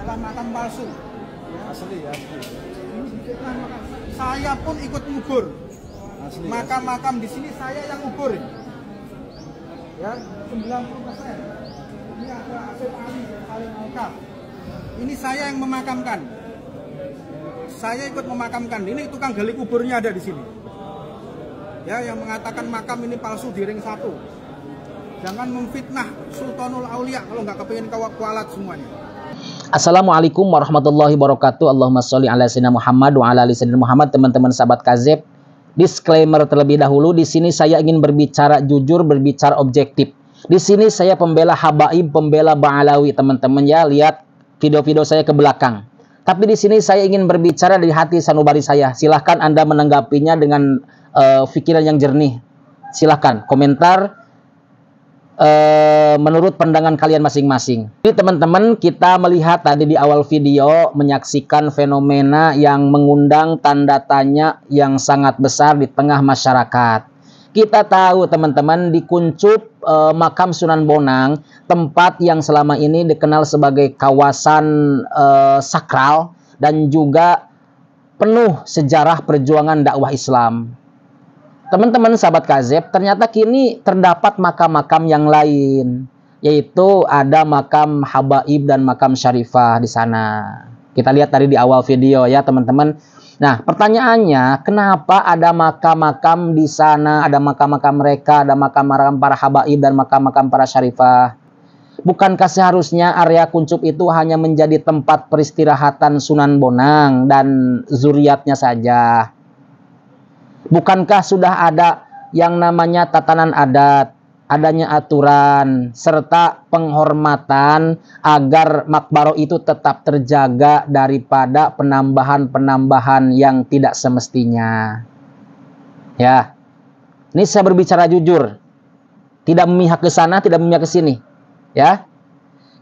adalah makam palsu. Asli, asli. Ini difitnah makam. Saya pun ikut ngubur. Asli. Makam-makam di sini saya yang ngubur. Ya, 90%. Ini ada Asep Ali, paling lengkap. Ini saya yang memakamkan. Saya ikut memakamkan. Ini tukang gali kuburnya ada di sini. Ya, yang mengatakan makam ini palsu di ring 1. Jangan memfitnah Sultanul Aulia kalau nggak kepingin kualat semuanya. Assalamualaikum warahmatullahi wabarakatuh. Allahumma sholli ala sayyidina Muhammad wa ala ali sayyidina Muhammad. Teman-teman sahabat KAZEB, disclaimer terlebih dahulu, di sini saya ingin berbicara jujur, berbicara objektif. Di sini saya pembela habaib, pembela Ba'alawi, teman-teman ya. Lihat video-video saya ke belakang. Tapi di sini saya ingin berbicara dari hati sanubari saya. Silahkan Anda menanggapinya dengan pikiran yang jernih. Silahkan komentar menurut pandangan kalian masing-masing. Jadi teman-teman, kita melihat tadi di awal video, menyaksikan fenomena yang mengundang tanda tanya yang sangat besar di tengah masyarakat. Kita tahu teman-teman, di Kuncup makam Sunan Bonang, tempat yang selama ini dikenal sebagai kawasan sakral dan juga penuh sejarah perjuangan dakwah Islam. Teman-teman sahabat KAZEB, ternyata kini terdapat makam-makam yang lain, yaitu ada makam habaib dan makam syarifah di sana. Kita lihat tadi di awal video ya teman-teman. Nah, pertanyaannya, kenapa ada makam-makam di sana, ada makam-makam mereka, ada makam-makam para habaib dan makam-makam para syarifah? Bukankah seharusnya area Kuncup itu hanya menjadi tempat peristirahatan Sunan Bonang dan zuriatnya saja? Bukankah sudah ada yang namanya tatanan adat, adanya aturan, serta penghormatan agar makbaro itu tetap terjaga daripada penambahan-penambahan yang tidak semestinya? Ya, ini saya berbicara jujur, tidak memihak ke sana, tidak memihak ke sini. Ya,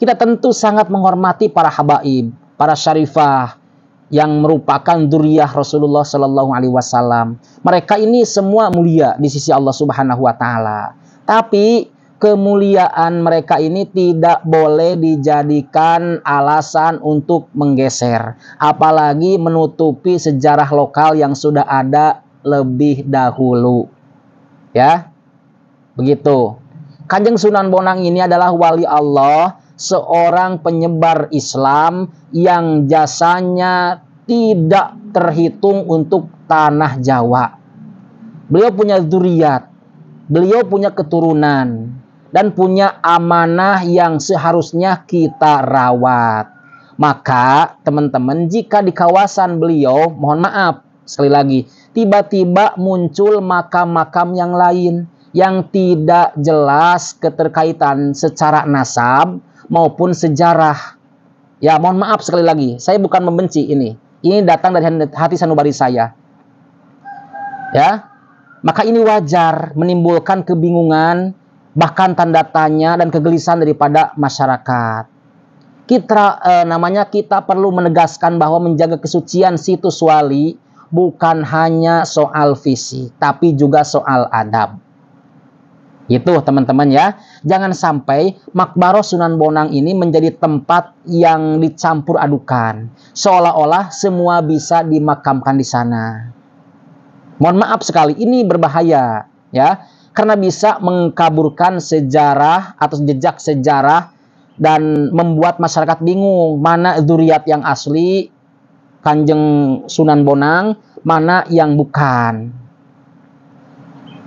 kita tentu sangat menghormati para habaib, para syarifah, yang merupakan dzurriyyah Rasulullah Shallallahu Alaihi Wasallam. Mereka ini semua mulia di sisi Allah Subhanahu Wa Taala. Tapi kemuliaan mereka ini tidak boleh dijadikan alasan untuk menggeser, apalagi menutupi sejarah lokal yang sudah ada lebih dahulu. Ya, begitu. Kanjeng Sunan Bonang ini adalah wali Allah, seorang penyebar Islam yang jasanya tidak terhitung untuk tanah Jawa. Beliau punya dzurriyyat, beliau punya keturunan, dan punya amanah yang seharusnya kita rawat. Maka teman-teman, jika di kawasan beliau, mohon maaf sekali lagi, tiba-tiba muncul makam-makam yang lain yang tidak jelas keterkaitan secara nasab maupun sejarah. Ya, mohon maaf sekali lagi, saya bukan membenci ini. Ini datang dari hati sanubari saya. Ya, maka ini wajar menimbulkan kebingungan, bahkan tanda tanya dan kegelisahan daripada masyarakat. Kita perlu menegaskan bahwa menjaga kesucian situs wali bukan hanya soal fisik, tapi juga soal adab. Itu teman-teman ya. Jangan sampai makbaro Sunan Bonang ini menjadi tempat yang dicampur adukan, seolah-olah semua bisa dimakamkan di sana. Mohon maaf sekali, ini berbahaya ya, karena bisa mengkaburkan sejarah atau jejak sejarah dan membuat masyarakat bingung mana dzurriyyat yang asli Kanjeng Sunan Bonang, mana yang bukan.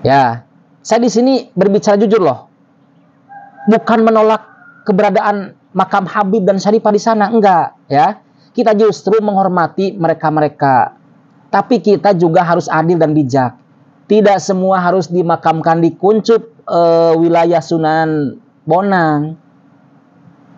Ya. Saya di sini berbicara jujur loh, bukan menolak keberadaan makam habib dan syarifah di sana, enggak ya. Kita justru menghormati mereka-mereka, tapi kita juga harus adil dan bijak. Tidak semua harus dimakamkan di Kuncup wilayah Sunan Bonang.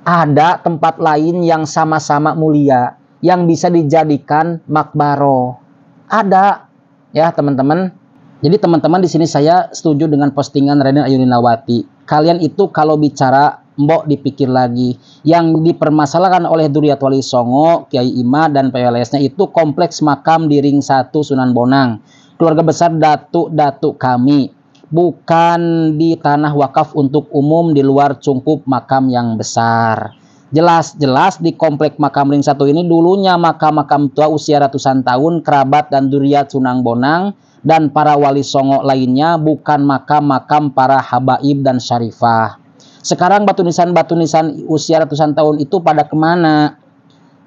Ada tempat lain yang sama-sama mulia yang bisa dijadikan makbaro. Ada ya teman-teman. Jadi teman-teman, di sini saya setuju dengan postingan Raden Ayuninawati. Kalian itu kalau bicara, mbok dipikir lagi. Yang dipermasalahkan oleh Dzurriyyat Wali Songo, Kiai Ima dan PLS-nya itu kompleks makam di ring 1 Sunan Bonang. Keluarga besar datuk-datuk kami. Bukan di tanah wakaf untuk umum di luar cungkup makam yang besar. Jelas-jelas di komplek makam Ring 1 ini dulunya makam-makam tua usia ratusan tahun, kerabat dan duriat Sunan Bonang dan para wali songo lainnya, bukan makam-makam para habaib dan syarifah. Sekarang batu nisan usia ratusan tahun itu pada kemana?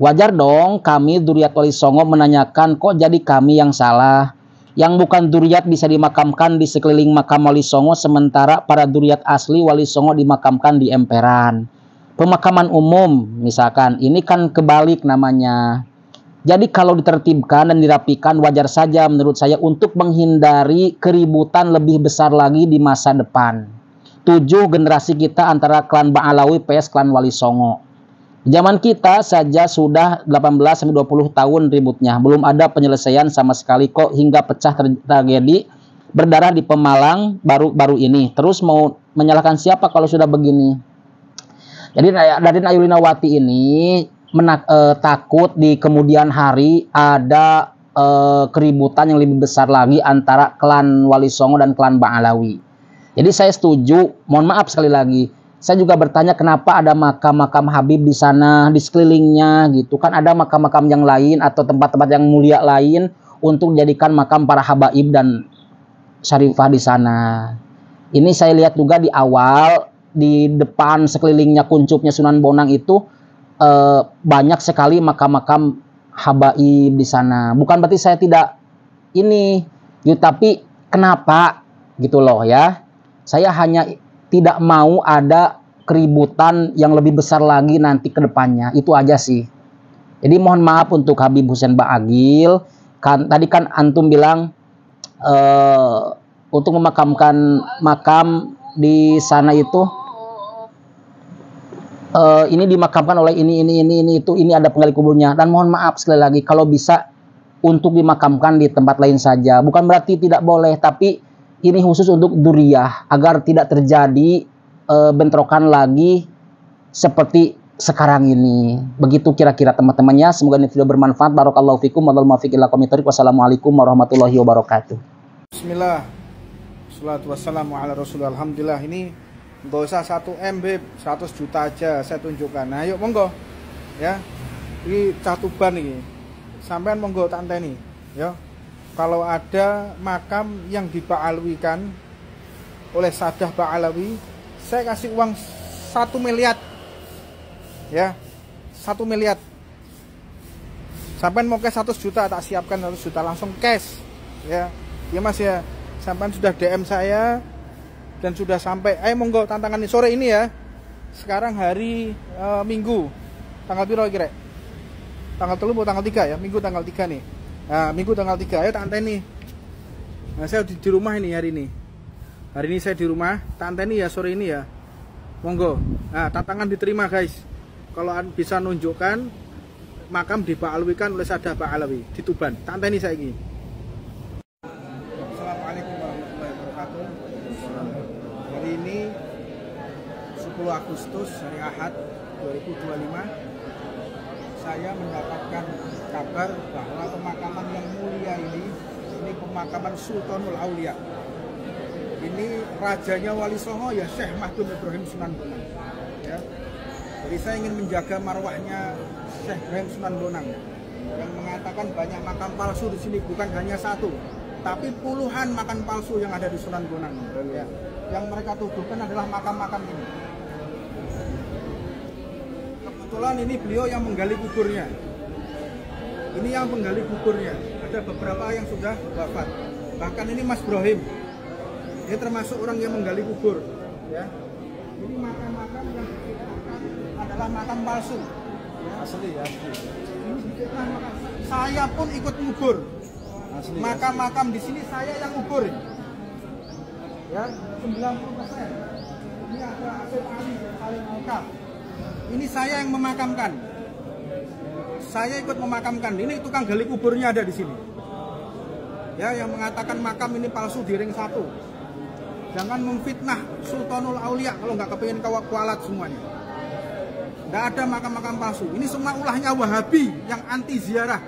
Wajar dong kami duriat wali songo menanyakan, kok jadi kami yang salah? Yang bukan duriat bisa dimakamkan di sekeliling makam wali songo, sementara para duriat asli wali songo dimakamkan di emperan. Pemakaman umum misalkan, ini kan kebalik namanya. Jadi kalau ditertibkan dan dirapikan wajar saja menurut saya untuk menghindari keributan lebih besar lagi di masa depan. 7 generasi kita antara klan Ba'alawi PS klan Wali Songo. Zaman kita saja sudah 18-20 tahun ributnya. Belum ada penyelesaian sama sekali kok hingga pecah tragedi berdarah di Pemalang baru ini. Terus mau menyalahkan siapa kalau sudah begini? Jadi Raden Ayuninawati ini takut di kemudian hari ada keributan yang lebih besar lagi antara klan Wali Songo dan klan Ba'alawi. Jadi saya setuju, mohon maaf sekali lagi. Saya juga bertanya kenapa ada makam-makam Habib di sana, di sekelilingnya gitu. Kan ada makam-makam yang lain atau tempat-tempat yang mulia lain untuk dijadikan makam para habaib dan syarifah di sana. Ini saya lihat juga di awal, di depan sekelilingnya kuncupnya Sunan Bonang itu banyak sekali makam-makam habaib di sana. Bukan berarti saya tidak ini, gitu, tapi kenapa gitu loh ya. Saya hanya tidak mau ada keributan yang lebih besar lagi nanti ke depannya. Itu aja sih. Jadi mohon maaf untuk Habib Hussein Ba'agil. Tadi kan antum bilang untuk memakamkan makam di sana itu ini dimakamkan oleh ini itu, ini ada penggali kuburnya. Dan mohon maaf sekali lagi, kalau bisa untuk dimakamkan di tempat lain saja. Bukan berarti tidak boleh, tapi ini khusus untuk duriyah agar tidak terjadi bentrokan lagi seperti sekarang ini. Begitu kira-kira teman-temannya. Semoga ini video bermanfaat. Barakallahu fikum. Wassalamualaikum warahmatullahi wabarakatuh. Bismillah. Salatu wassalamu ala Rasulullah. Alhamdulillah. Ini nggak usah 1 M, 100 juta aja saya tunjukkan. Nah, yuk monggo. Ya. Ini catuban ini. Sampean monggo tak anteni, ya. Kalau ada makam yang diba'alwikan oleh Sadah Ba'alawi, saya kasih uang 1 miliar. Ya. 1 miliar. Sampean mau cash 100 juta, tak siapkan 100 juta langsung cash. Ya. Ya Mas ya. Sampean sudah DM saya dan sudah sampai. Ayo monggo tantangan ini sore ini ya. Sekarang hari Minggu. Tanggal piro kira? Tanggal 3 atau tanggal 3 ya? Minggu tanggal 3 nih. Nah, Minggu tanggal 3. Ayo tak anteni. Nah, saya di rumah ini hari ini. Hari ini saya di rumah. Tak anteni ya sore ini ya. Monggo. Nah, tantangan diterima guys. Kalau bisa nunjukkan makam diba'alwikan oleh Sadah Ba'alawi di Tuban. Tak anteni saya ini. Ini 10 Agustus hari Ahad 2025 saya mendapatkan kabar bahwa pemakaman yang mulia ini pemakaman Sultanul Aulia. Ini rajanya Wali Songo ya Syekh Mahdum Ibrahim Sunan Bonang ya. Jadi saya ingin menjaga marwahnya Syekh Ibrahim Sunan Bonang yang mengatakan banyak makam palsu di sini, bukan hanya 1 tapi puluhan makam palsu yang ada di Sunan Bonang ya. Yang mereka tuduhkan adalah makam-makam ini. Kebetulan ini beliau yang menggali kuburnya. Ini yang menggali kuburnya. Ada beberapa yang sudah wafat. Bahkan ini Mas Brohim. Ini termasuk orang yang menggali kubur. Ya. Ini makam-makam yang dikatakan adalah makam palsu. Ya. Asli. Ini dikatakan makam. Saya pun ikut ngubur. Makam-makam di sini saya yang ngubur. Ya, 90%. Ini ada Asep Ali paling lengkap. Ini saya yang memakamkan. Saya ikut memakamkan. Ini tukang gali kuburnya ada di sini. Ya, yang mengatakan makam ini palsu di Ring 1. Jangan memfitnah Sultanul Aulia kalau nggak kepingin kualat semuanya. Nggak ada makam-makam palsu. Ini semua ulahnya Wahabi yang anti ziarah,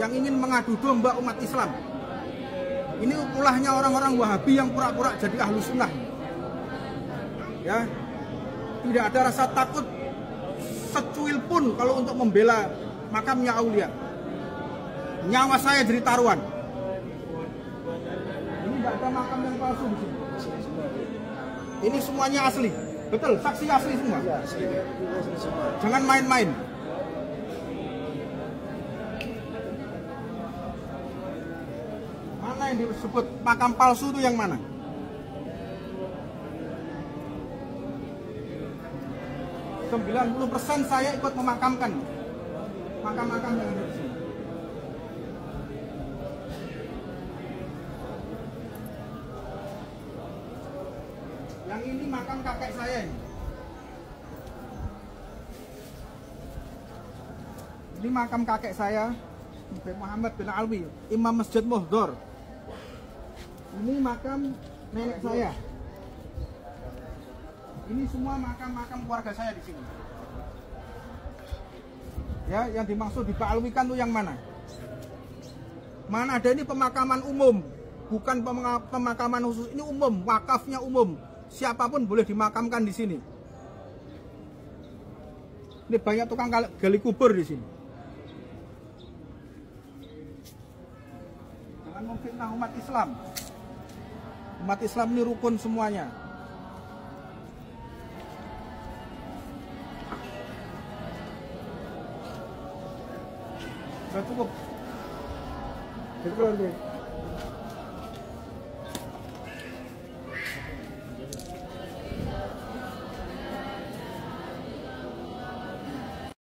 yang ingin mengadu domba umat Islam. Ini ulahnya orang-orang Wahabi yang pura-pura jadi ahlu sunnah. Ya, tidak ada rasa takut secuil pun kalau untuk membela makamnya aulia. Nyawa saya jadi taruhan. Ini tidak ada makam yang palsu di sini. Ini semuanya asli. Betul, saksi asli semua. Ya, asli. Asli semua. Jangan main-main. Mana yang disebut makam palsu itu yang mana? %90 saya ikut memakamkan makam-makam yang ada di sini. Yang ini makam kakek saya ini. Ini makam kakek saya, Muhammad bin Alwi, Imam Masjid Muhdhar. Ini makam nenek saya. Ini semua makam-makam keluarga saya di sini. Ya, yang dimaksud dibaalwikan itu yang mana? Mana ada ini pemakaman umum, bukan pemakaman khusus. Ini umum, wakafnya umum. Siapapun boleh dimakamkan di sini. Ini banyak tukang gali kubur di sini. Jangan memfitnah umat Islam. Umat Islam ini rukun semuanya. Sudah cukup. Cukup.